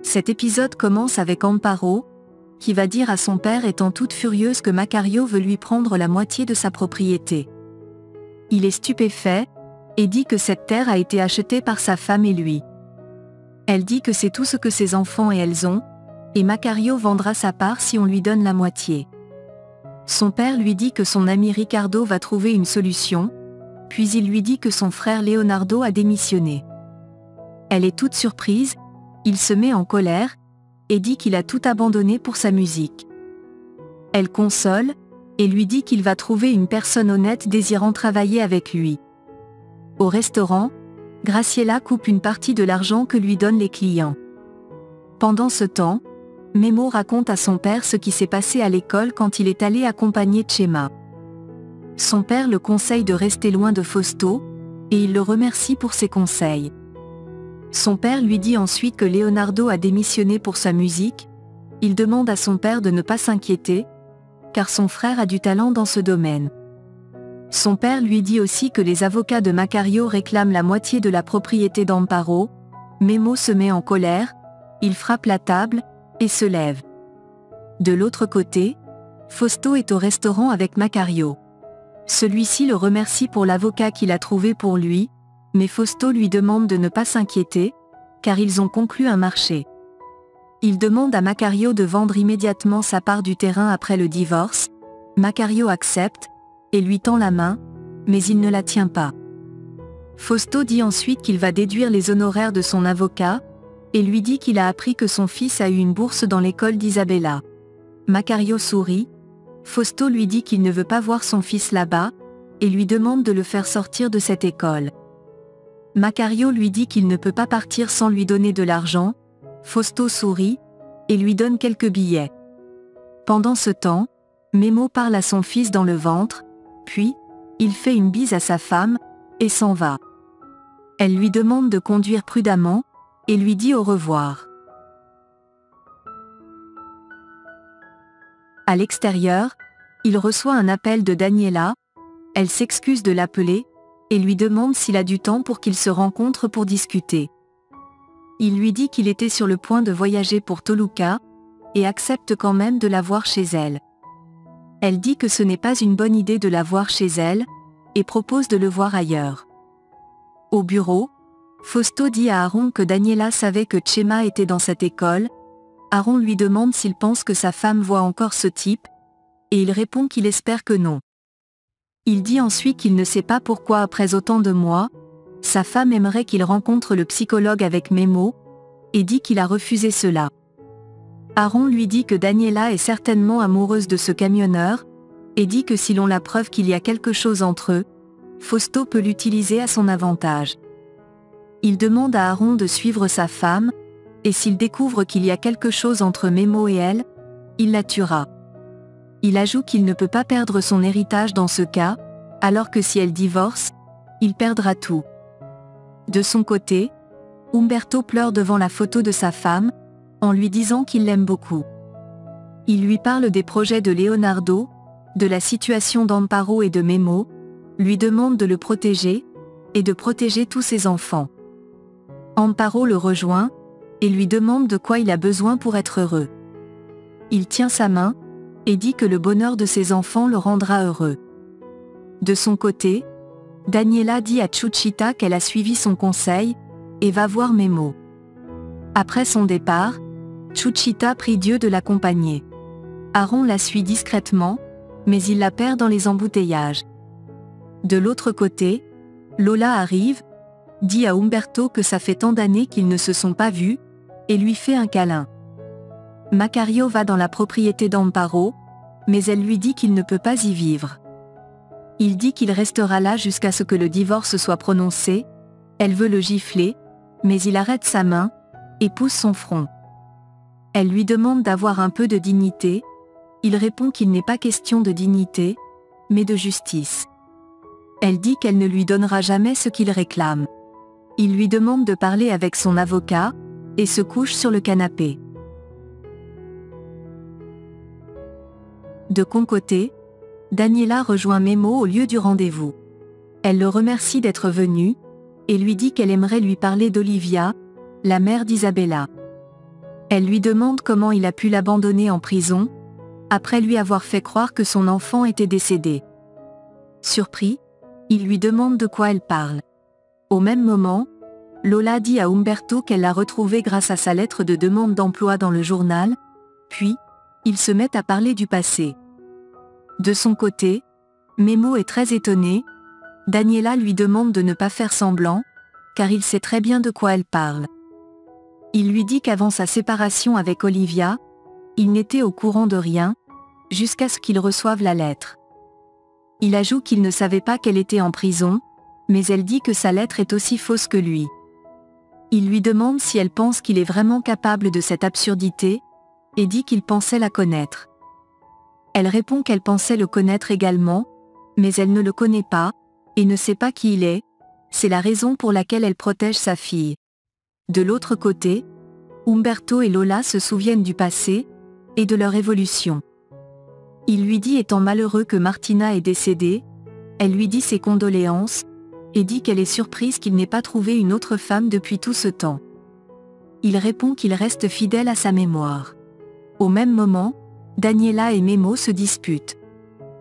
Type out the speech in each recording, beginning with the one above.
Cet épisode commence avec Amparo, qui va dire à son père étant toute furieuse que Macario veut lui prendre la moitié de sa propriété. Il est stupéfait, et dit que cette terre a été achetée par sa femme et lui. Elle dit que c'est tout ce que ses enfants et elles ont, et Macario vendra sa part si on lui donne la moitié. Son père lui dit que son ami Ricardo va trouver une solution, puis il lui dit que son frère Leonardo a démissionné. Elle est toute surprise, il se met en colère, et dit qu'il a tout abandonné pour sa musique. Elle console, et lui dit qu'il va trouver une personne honnête désirant travailler avec lui. Au restaurant, Graciela coupe une partie de l'argent que lui donnent les clients. Pendant ce temps, Memo raconte à son père ce qui s'est passé à l'école quand il est allé accompagner Chema. Son père le conseille de rester loin de Fausto, et il le remercie pour ses conseils. Son père lui dit ensuite que Leonardo a démissionné pour sa musique. Il demande à son père de ne pas s'inquiéter, car son frère a du talent dans ce domaine. Son père lui dit aussi que les avocats de Macario réclament la moitié de la propriété d'Amparo. Memo se met en colère, il frappe la table, et se lève. De l'autre côté, Fausto est au restaurant avec Macario. Celui-ci le remercie pour l'avocat qu'il a trouvé pour lui, mais Fausto lui demande de ne pas s'inquiéter, car ils ont conclu un marché. Il demande à Macario de vendre immédiatement sa part du terrain après le divorce. Macario accepte, et lui tend la main, mais il ne la tient pas. Fausto dit ensuite qu'il va déduire les honoraires de son avocat, et lui dit qu'il a appris que son fils a eu une bourse dans l'école d'Isabella. Macario sourit, Fausto lui dit qu'il ne veut pas voir son fils là-bas, et lui demande de le faire sortir de cette école. Macario lui dit qu'il ne peut pas partir sans lui donner de l'argent. Fausto sourit, et lui donne quelques billets. Pendant ce temps, Memo parle à son fils dans le ventre, puis, il fait une bise à sa femme, et s'en va. Elle lui demande de conduire prudemment, et lui dit au revoir. À l'extérieur, il reçoit un appel de Daniela. Elle s'excuse de l'appeler, et lui demande s'il a du temps pour qu'ils se rencontrent pour discuter. Il lui dit qu'il était sur le point de voyager pour Toluca, et accepte quand même de la voir chez elle. Elle dit que ce n'est pas une bonne idée de la voir chez elle, et propose de le voir ailleurs. Au bureau, Fausto dit à Aaron que Daniela savait que Chema était dans cette école. Aaron lui demande s'il pense que sa femme voit encore ce type, et il répond qu'il espère que non. Il dit ensuite qu'il ne sait pas pourquoi après autant de mois, sa femme aimerait qu'il rencontre le psychologue avec Memo, et dit qu'il a refusé cela. Aaron lui dit que Daniela est certainement amoureuse de ce camionneur, et dit que si l'on a preuve qu'il y a quelque chose entre eux, Fausto peut l'utiliser à son avantage. Il demande à Aaron de suivre sa femme, et s'il découvre qu'il y a quelque chose entre Memo et elle, il la tuera. Il ajoute qu'il ne peut pas perdre son héritage dans ce cas, alors que si elle divorce, il perdra tout. De son côté, Umberto pleure devant la photo de sa femme, en lui disant qu'il l'aime beaucoup. Il lui parle des projets de Leonardo, de la situation d'Amparo et de Memo, lui demande de le protéger, et de protéger tous ses enfants. Amparo le rejoint, et lui demande de quoi il a besoin pour être heureux. Il tient sa main, et dit que le bonheur de ses enfants le rendra heureux. De son côté, Daniela dit à Chuchita qu'elle a suivi son conseil, et va voir Memo. Après son départ, Chuchita prie Dieu de l'accompagner. Aaron la suit discrètement, mais il la perd dans les embouteillages. De l'autre côté, Lola arrive, dit à Umberto que ça fait tant d'années qu'ils ne se sont pas vus, et lui fait un câlin. Macario va dans la propriété d'Amparo, mais elle lui dit qu'il ne peut pas y vivre. Il dit qu'il restera là jusqu'à ce que le divorce soit prononcé. Elle veut le gifler, mais il arrête sa main, et pousse son front. Elle lui demande d'avoir un peu de dignité. Il répond qu'il n'est pas question de dignité, mais de justice. Elle dit qu'elle ne lui donnera jamais ce qu'il réclame. Il lui demande de parler avec son avocat, et se couche sur le canapé. De son côté, Daniela rejoint Memo au lieu du rendez-vous. Elle le remercie d'être venu, et lui dit qu'elle aimerait lui parler d'Olivia, la mère d'Isabella. Elle lui demande comment il a pu l'abandonner en prison, après lui avoir fait croire que son enfant était décédé. Surpris, il lui demande de quoi elle parle. Au même moment, Lola dit à Umberto qu'elle l'a retrouvé grâce à sa lettre de demande d'emploi dans le journal, puis, ils se mettent à parler du passé. De son côté, Memo est très étonné. Daniela lui demande de ne pas faire semblant, car il sait très bien de quoi elle parle. Il lui dit qu'avant sa séparation avec Olivia, il n'était au courant de rien, jusqu'à ce qu'il reçoive la lettre. Il ajoute qu'il ne savait pas qu'elle était en prison, mais elle dit que sa lettre est aussi fausse que lui. Il lui demande si elle pense qu'il est vraiment capable de cette absurdité, et dit qu'il pensait la connaître. Elle répond qu'elle pensait le connaître également, mais elle ne le connaît pas, et ne sait pas qui il est, c'est la raison pour laquelle elle protège sa fille. De l'autre côté, Umberto et Lola se souviennent du passé, et de leur évolution. Il lui dit étant malheureux que Martina est décédée, elle lui dit ses condoléances, et dit qu'elle est surprise qu'il n'ait pas trouvé une autre femme depuis tout ce temps. Il répond qu'il reste fidèle à sa mémoire. Au même moment, Daniela et Memo se disputent.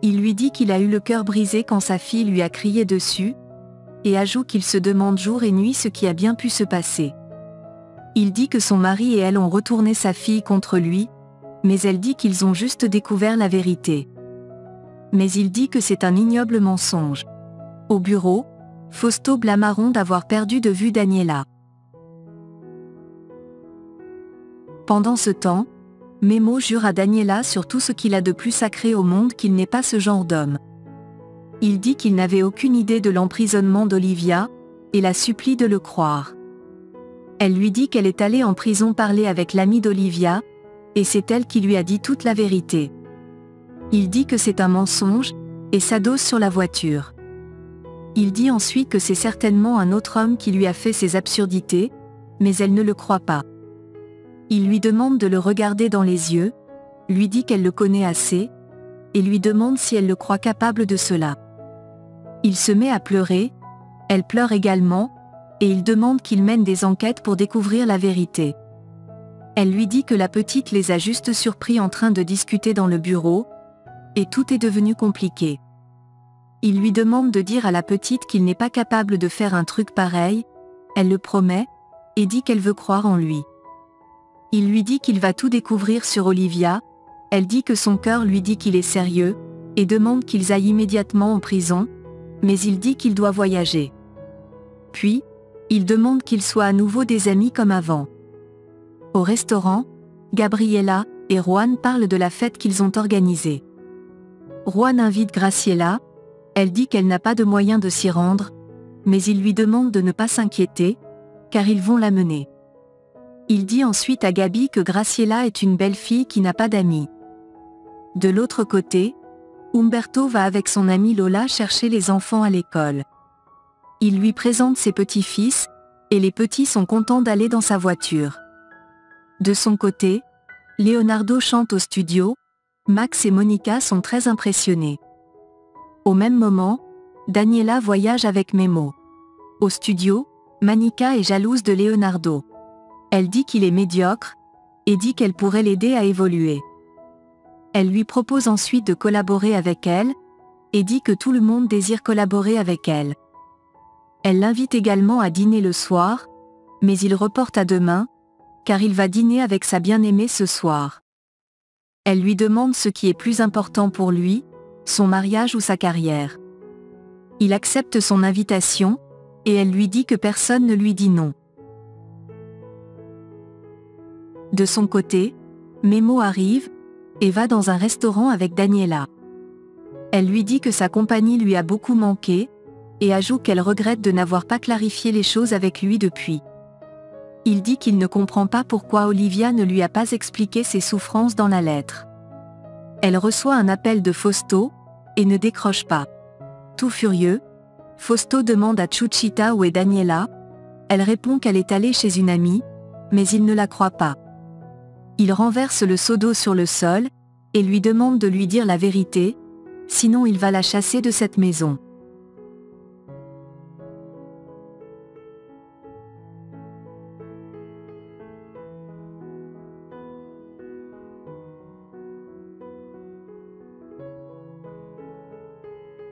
Il lui dit qu'il a eu le cœur brisé quand sa fille lui a crié dessus, et ajoute qu'il se demande jour et nuit ce qui a bien pu se passer. Il dit que son mari et elle ont retourné sa fille contre lui, mais elle dit qu'ils ont juste découvert la vérité. Mais il dit que c'est un ignoble mensonge. Au bureau, Fausto blâme Aaron d'avoir perdu de vue Daniela. Pendant ce temps, Memo jure à Daniela sur tout ce qu'il a de plus sacré au monde qu'il n'est pas ce genre d'homme. Il dit qu'il n'avait aucune idée de l'emprisonnement d'Olivia, et la supplie de le croire. Elle lui dit qu'elle est allée en prison parler avec l'ami d'Olivia, et c'est elle qui lui a dit toute la vérité. Il dit que c'est un mensonge, et s'adosse sur la voiture. Il dit ensuite que c'est certainement un autre homme qui lui a fait ces absurdités, mais elle ne le croit pas. Il lui demande de le regarder dans les yeux, lui dit qu'elle le connaît assez, et lui demande si elle le croit capable de cela. Il se met à pleurer, elle pleure également, et il demande qu'il mène des enquêtes pour découvrir la vérité. Elle lui dit que la petite les a juste surpris en train de discuter dans le bureau, et tout est devenu compliqué. Il lui demande de dire à la petite qu'il n'est pas capable de faire un truc pareil, elle le promet, et dit qu'elle veut croire en lui. Il lui dit qu'il va tout découvrir sur Olivia, elle dit que son cœur lui dit qu'il est sérieux, et demande qu'ils aillent immédiatement en prison, mais il dit qu'il doit voyager. Puis, il demande qu'ils soient à nouveau des amis comme avant. Au restaurant, Gabriela et Juan parlent de la fête qu'ils ont organisée. Juan invite Graciela, elle dit qu'elle n'a pas de moyen de s'y rendre, mais il lui demande de ne pas s'inquiéter, car ils vont l'amener. Il dit ensuite à Gabi que Graciela est une belle fille qui n'a pas d'amis. De l'autre côté, Umberto va avec son amie Lola chercher les enfants à l'école. Il lui présente ses petits-fils, et les petits sont contents d'aller dans sa voiture. De son côté, Leonardo chante au studio, Max et Monica sont très impressionnés. Au même moment, Daniela voyage avec Memo. Au studio, Monica est jalouse de Leonardo. Elle dit qu'il est médiocre, et dit qu'elle pourrait l'aider à évoluer. Elle lui propose ensuite de collaborer avec elle, et dit que tout le monde désire collaborer avec elle. Elle l'invite également à dîner le soir, mais il reporte à demain, car il va dîner avec sa bien-aimée ce soir. Elle lui demande ce qui est plus important pour lui, son mariage ou sa carrière. Il accepte son invitation, et elle lui dit que personne ne lui dit non. De son côté, Memo arrive, et va dans un restaurant avec Daniela. Elle lui dit que sa compagnie lui a beaucoup manqué, et ajoute qu'elle regrette de n'avoir pas clarifié les choses avec lui depuis. Il dit qu'il ne comprend pas pourquoi Olivia ne lui a pas expliqué ses souffrances dans la lettre. Elle reçoit un appel de Fausto, et ne décroche pas. Tout furieux, Fausto demande à Chuchita où est Daniela, elle répond qu'elle est allée chez une amie, mais il ne la croit pas. Il renverse le seau d'eau sur le sol, et lui demande de lui dire la vérité, sinon il va la chasser de cette maison.